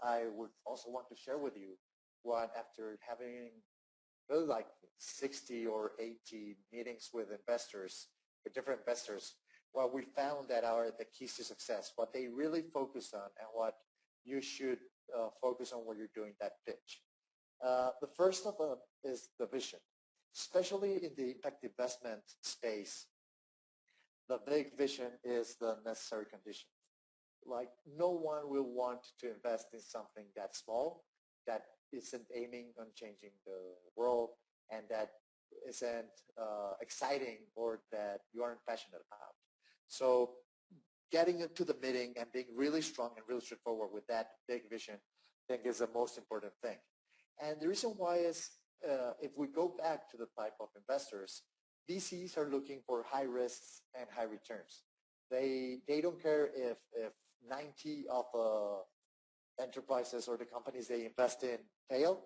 I would also want to share with you what, after having really like 60 or 80 meetings with investors, with different investors, what we found that are the keys to success, what they really focus on, and what you should focus on when you're doing that pitch. The first of them is the vision. Especially in the impact investment space, the big vision is the necessary condition. Like, no one will want to invest in something that small, that isn't aiming on changing the world, and that isn't exciting, or that you aren't passionate about. So getting into the meeting and being really strong and really straightforward with that big vision, I think, is the most important thing. And the reason why is, if we go back to the type of investors, VCs are looking for high risks and high returns. They don't care if 90 of the enterprises or the companies they invest in fail,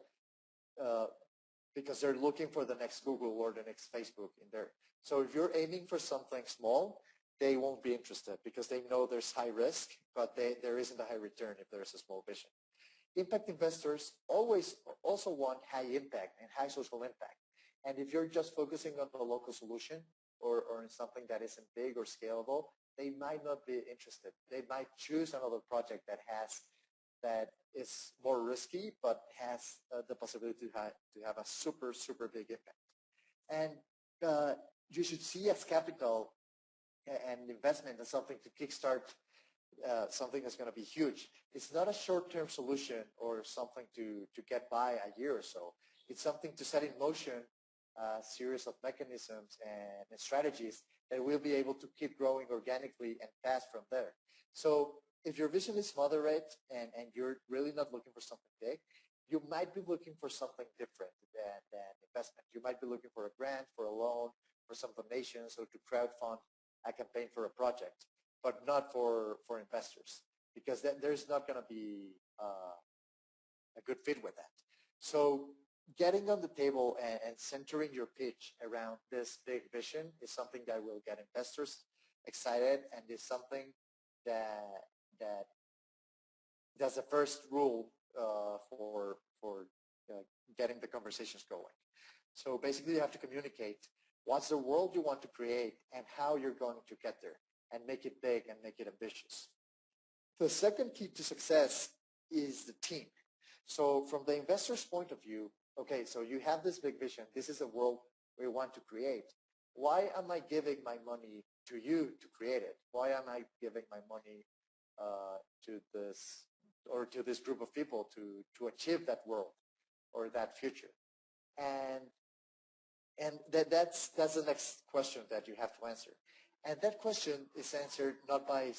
because they're looking for the next Google or the next Facebook in there. So if you're aiming for something small, they won't be interested, because they know there's high risk, but there isn't a high return if there's a small vision. Impact investors always also want high impact and high social impact. And if you're just focusing on the local solution, or in something that isn't big or scalable, they might not be interested. They might choose another project that is more risky, but has the possibility to have a super, super big impact. And you should see as capital and investment as something to kickstart something that's going to be huge. It's not a short-term solution or something to get by a year or so. It's something to set in motion a series of mechanisms and strategies that will be able to keep growing organically and fast from there. So if your vision is moderate and you're really not looking for something big, you might be looking for something different than investment. You might be looking for a grant, for a loan, for some donations, or to crowdfund a campaign for a project, but not for investors, because there's not going to be a good fit with that. So getting on the table and centering your pitch around this big vision is something that will get investors excited, and is something that's the first rule for getting the conversations going. So basically, you have to communicate what's the world you want to create and how you're going to get there, and make it big and make it ambitious. The second key to success is the team. So from the investor's point of view, okay, so you have this big vision. This is a world we want to create. Why am I giving my money to you to create it? Why am I giving my money to this group of people to achieve that world or that future? And that's the next question that you have to answer. And that question is answered not by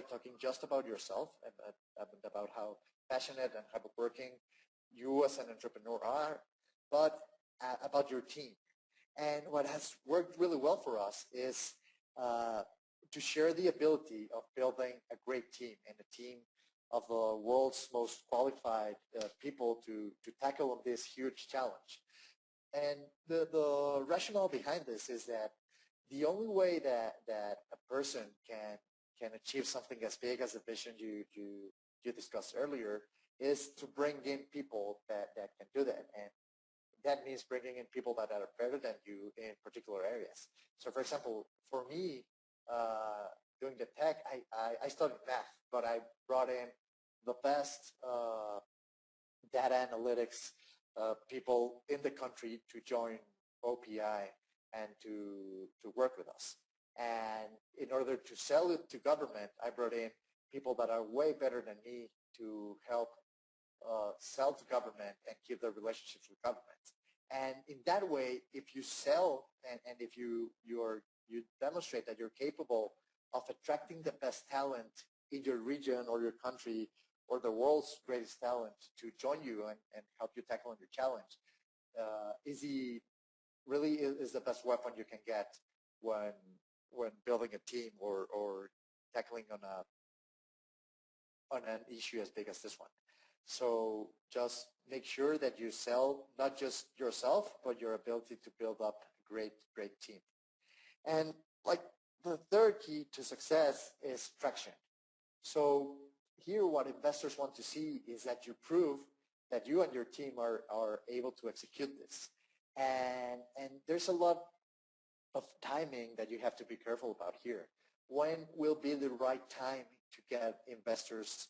talking just about yourself and about how passionate and hardworking you as an entrepreneur are, but about your team. And what has worked really well for us is to share the ability of building a great team, and a team of the world's most qualified people to tackle on this huge challenge. And the rationale behind this is that the only way that a person can achieve something as big as the vision you discussed earlier is to bring in people that can do that. And that means bringing in people that are better than you in particular areas. So for example, for me, doing the tech, I studied math, but I brought in the best data analytics people in the country to join OPI and to work with us. And in order to sell it to government, I brought in people that are way better than me to help sell to government and keep the relationships with government. And in that way, if you sell and if you demonstrate that you're capable of attracting the best talent in your region or your country or the world's greatest talent to join you and help you tackle on your challenge, really is the best weapon you can get when building a team or tackling on an issue as big as this one. So just make sure that you sell not just yourself, but your ability to build up a great team. And like the third key to success is traction. So here what investors want to see is that you prove that you and your team are able to execute this. And there's a lot of timing that you have to be careful about here. When will be the right time to get investors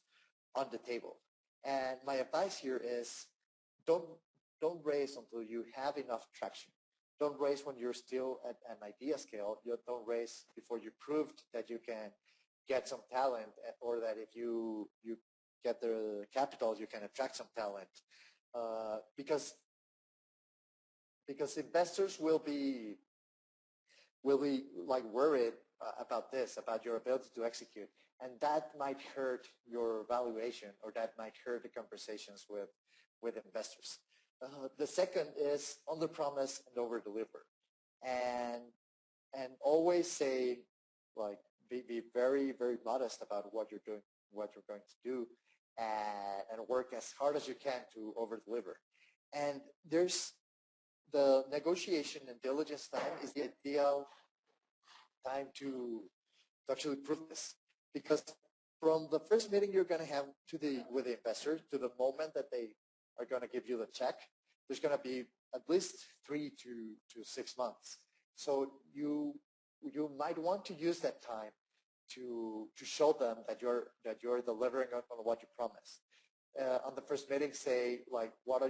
on the table? And my advice here is don't raise until you have enough traction. Don't raise when you're still at an idea scale. You don't raise before you proved that you can get some talent, or that if you get the capital, you can attract some talent. Because investors will be like worried about this, about your ability to execute, and that might hurt your valuation, or that might hurt the conversations with investors. The second is under promise and over deliver, and always say, like, be very, very modest about what you're doing, what you're going to do, and work as hard as you can to over deliver. And there's the negotiation and diligence time is the ideal time to actually prove this, because from the first meeting you're going to have with the investor to the moment that they are going to give you the check, there's going to be at least 3 to 6 months. So you might want to use that time to show them that you're delivering on what you promised. On the first meeting, say, like, what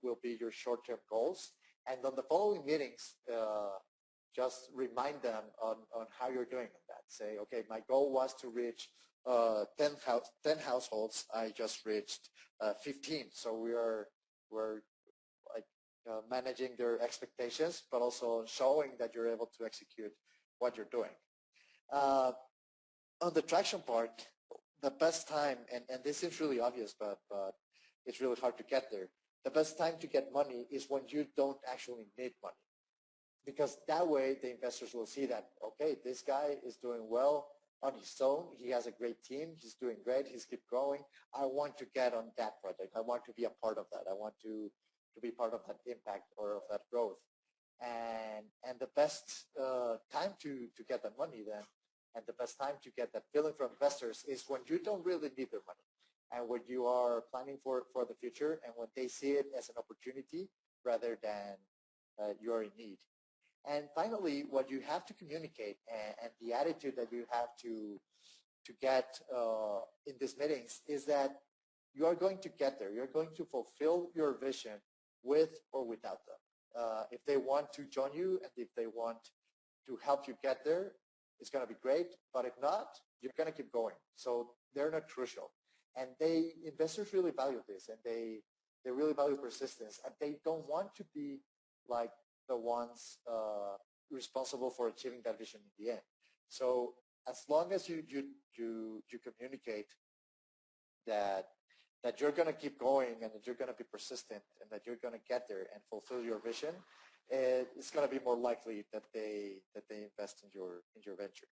will be your short-term goals, and on the following meetings, just remind them on how you're doing on that. Say, okay, my goal was to reach 10 households. I just reached 15. So we're like managing their expectations, but also showing that you're able to execute what you're doing. On the traction part, the best time, and this is really obvious, but it's really hard to get there. The best time to get money is when you don't actually need money, because that way the investors will see that, okay, this guy is doing well on his own. He has a great team. He's doing great. He's keep growing. I want to get on that project. I want to be a part of that. I want to be part of that impact or of that growth. And the best time to get that money then, and the best time to get that feeling from investors is when you don't really need their money, and when you are planning for the future, and when they see it as an opportunity rather than you're in need. And finally, what you have to communicate and the attitude that you have to get in these meetings is that you are going to get there. You're going to fulfill your vision with or without them. If they want to join you and if they want to help you get there, it's going to be great. But if not, you're going to keep going. So they're not crucial. And investors really value this, and they really value persistence, and they don't want to be like the ones responsible for achieving that vision in the end. So as long as you communicate that you're going to keep going, and that you're going to be persistent, and that you're going to get there and fulfill your vision, it's going to be more likely that they invest in your venture.